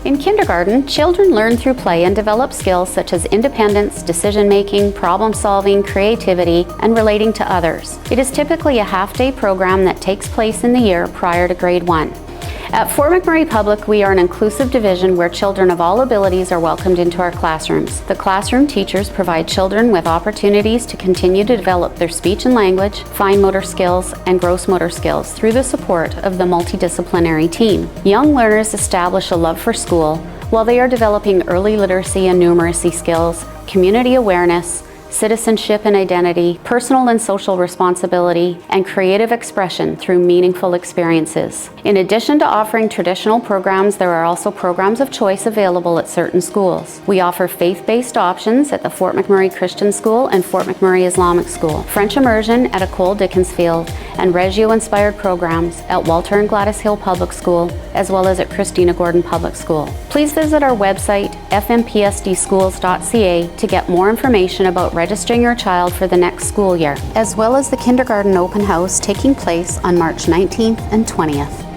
In kindergarten, children learn through play and develop skills such as independence, decision-making, problem-solving, creativity, and relating to others. It is typically a half-day program that takes place in the year prior to grade 1. At Fort McMurray Public, we are an inclusive division where children of all abilities are welcomed into our classrooms. The classroom teachers provide children with opportunities to continue to develop their speech and language, fine motor skills, and gross motor skills through the support of the multidisciplinary team. Young learners establish a love for school while they are developing early literacy and numeracy skills, community awareness, citizenship and identity, personal and social responsibility, and creative expression through meaningful experiences. In addition to offering traditional programs, there are also programs of choice available at certain schools. We offer faith-based options at the Fort McMurray Christian School and Fort McMurray Islamic School, French immersion at Ecole Dickensfield, and Reggio-inspired programs at Walter and Gladys Hill Public School, as well as at Christina Gordon Public School. Please visit our website, fmpsdschools.ca, to get more information about registering your child for the next school year, as well as the Kindergarten Open House taking place on March 19th and 20th.